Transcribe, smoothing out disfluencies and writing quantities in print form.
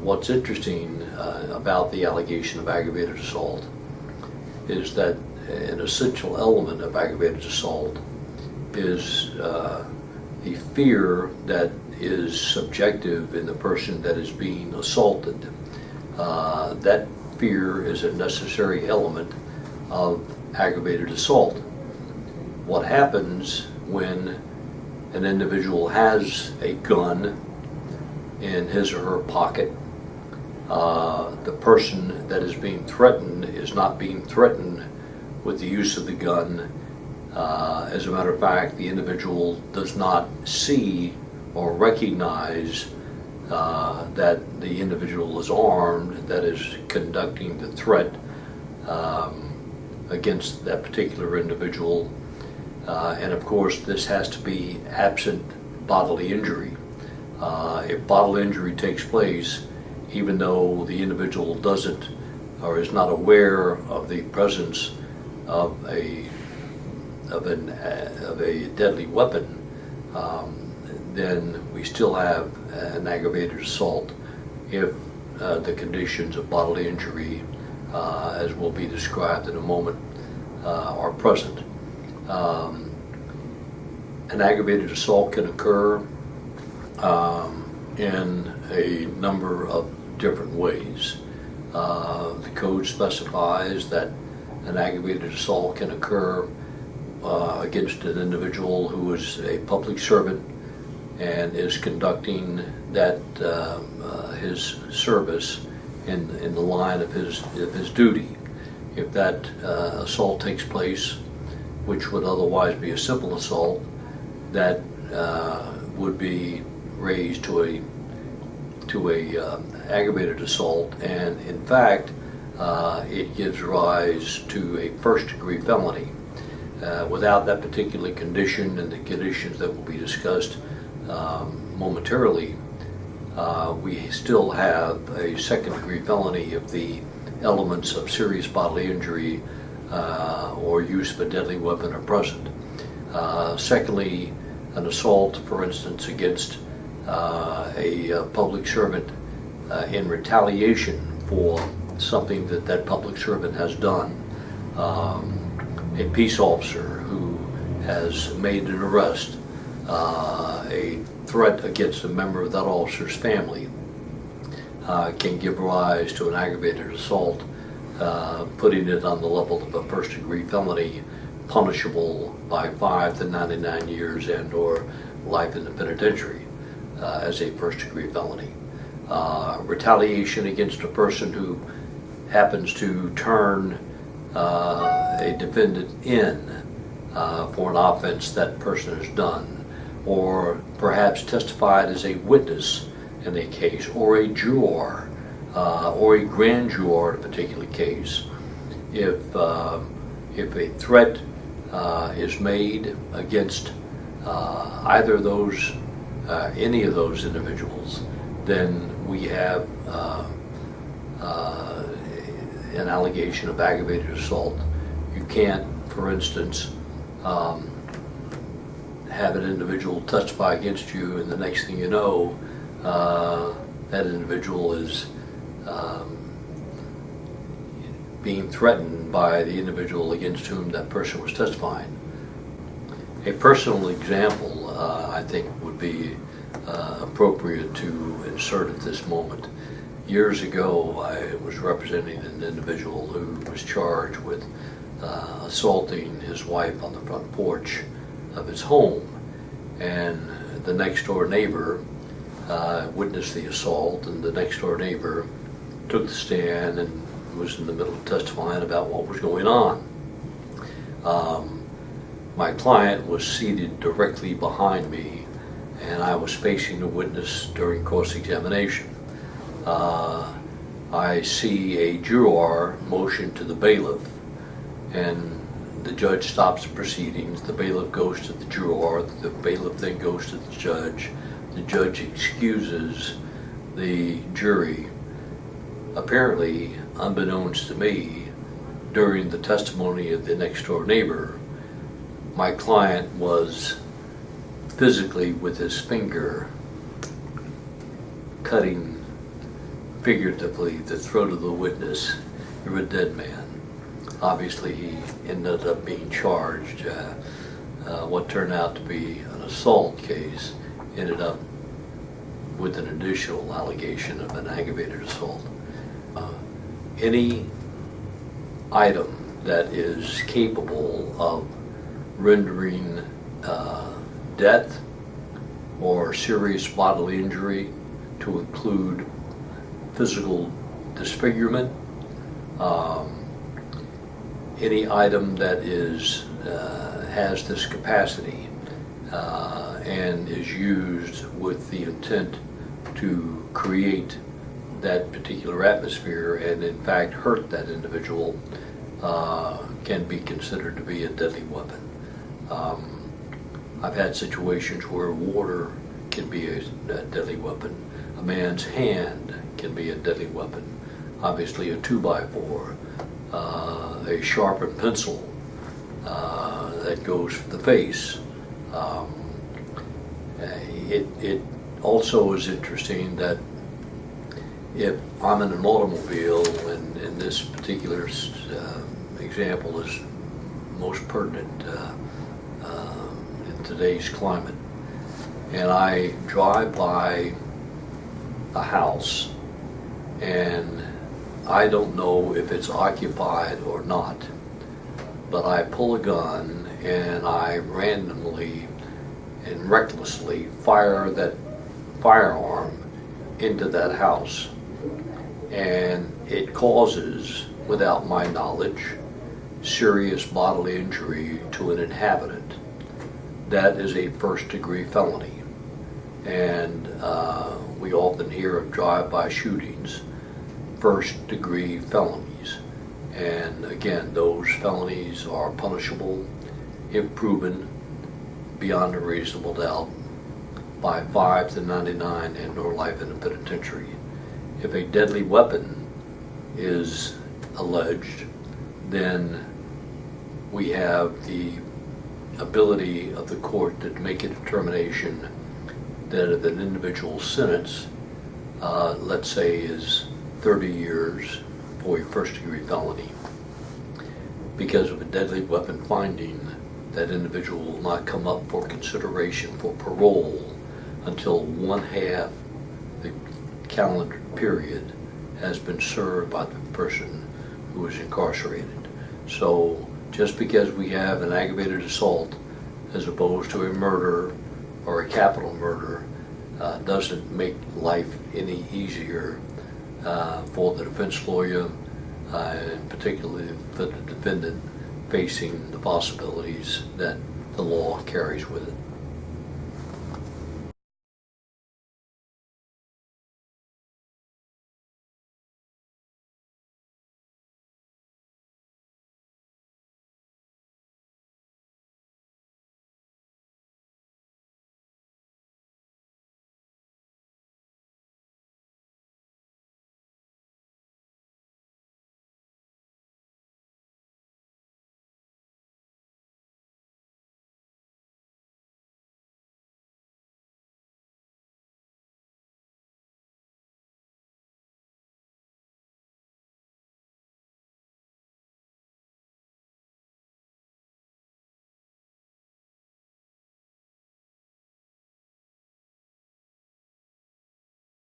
what's interesting about the allegation of aggravated assault is that an essential element of aggravated assault is the fear that is subjective in the person that is being assaulted. That fear is a necessary element of aggravated assault. What happens when an individual has a gun in his or her pocket? The person that is being threatened is not being threatened with the use of the gun. As a matter of fact, the individual does not see or recognize that the individual is armed that is conducting the threat against that particular individual. And of course, this has to be absent bodily injury. If bodily injury takes place, even though the individual doesn't or is not aware of the presence of a deadly weapon, then we still have an aggravated assault if the conditions of bodily injury, as will be described in a moment, are present. An aggravated assault can occur in a number of different ways. The code specifies that an aggravated assault can occur against an individual who is a public servant and is conducting that his service in the line of his duty. If that assault takes place, which would otherwise be a simple assault, that would be raised to a aggravated assault, and in fact, it gives rise to a first-degree felony. Without that particular condition and the conditions that will be discussed momentarily, we still have a second-degree felony if the elements of serious bodily injury or use of a deadly weapon are present. Secondly, an assault, for instance, against a public servant in retaliation for something that public servant has done. A peace officer who has made an arrest, a threat against a member of that officer's family can give rise to an aggravated assault, putting it on the level of a first-degree felony, punishable by 5 to 99 years and or life in the penitentiary as a first-degree felony. Retaliation against a person who happens to turn a defendant in for an offense that person has done, or perhaps testified as a witness in a case, or a juror, or a grand juror in a particular case. If a threat is made against either of those, any of those individuals, then we have an allegation of aggravated assault. You can't, for instance, have an individual testify against you, and the next thing you know, that individual is being threatened by the individual against whom that person was testifying. A personal example, I think, would be appropriate to insert at this moment. Years ago, I was representing an individual who was charged with assaulting his wife on the front porch of his home, and the next door neighbor witnessed the assault, and the next door neighbor took the stand and was in the middle of testifying about what was going on. My client was seated directly behind me, and I was facing the witness during cross-examination. I see a juror motion to the bailiff, and the judge stops the proceedings. The bailiff goes to the juror, the bailiff then goes to the judge excuses the jury. Apparently, unbeknownst to me, during the testimony of the next door neighbor, my client was physically with his finger cutting figuratively, the throat of the witness, you're a dead man. Obviously, he ended up being charged. What turned out to be an assault case ended up with an additional allegation of an aggravated assault. Any item that is capable of rendering death or serious bodily injury, to include physical disfigurement, any item that has this capacity and is used with the intent to create that particular atmosphere and in fact hurt that individual, can be considered to be a deadly weapon. I've had situations where water can be a deadly weapon. A man's hand can be a deadly weapon. Obviously a 2x4, a sharpened pencil that goes for the face. It also is interesting that if I'm in an automobile, and this particular example is most pertinent in today's climate, and I drive by a house and I don't know if it's occupied or not, but I pull a gun and I randomly and recklessly fire that firearm into that house, and it causes, without my knowledge, serious bodily injury to an inhabitant. That is a first-degree felony, and we often hear of drive-by shootings, first-degree felonies, and again, those felonies are punishable if proven beyond a reasonable doubt by 5 to 99 and/or life in the penitentiary. If a deadly weapon is alleged, then we have the ability of the court to make a determination that if an individual's sentence, let's say, is 30 years for a first-degree felony, because of a deadly weapon finding, that individual will not come up for consideration for parole until 1/2 the calendar period has been served by the person who is incarcerated. So just because we have an aggravated assault as opposed to a murder or a capital murder doesn't make life any easier for the defense lawyer, and particularly for the defendant facing the possibilities that the law carries with it.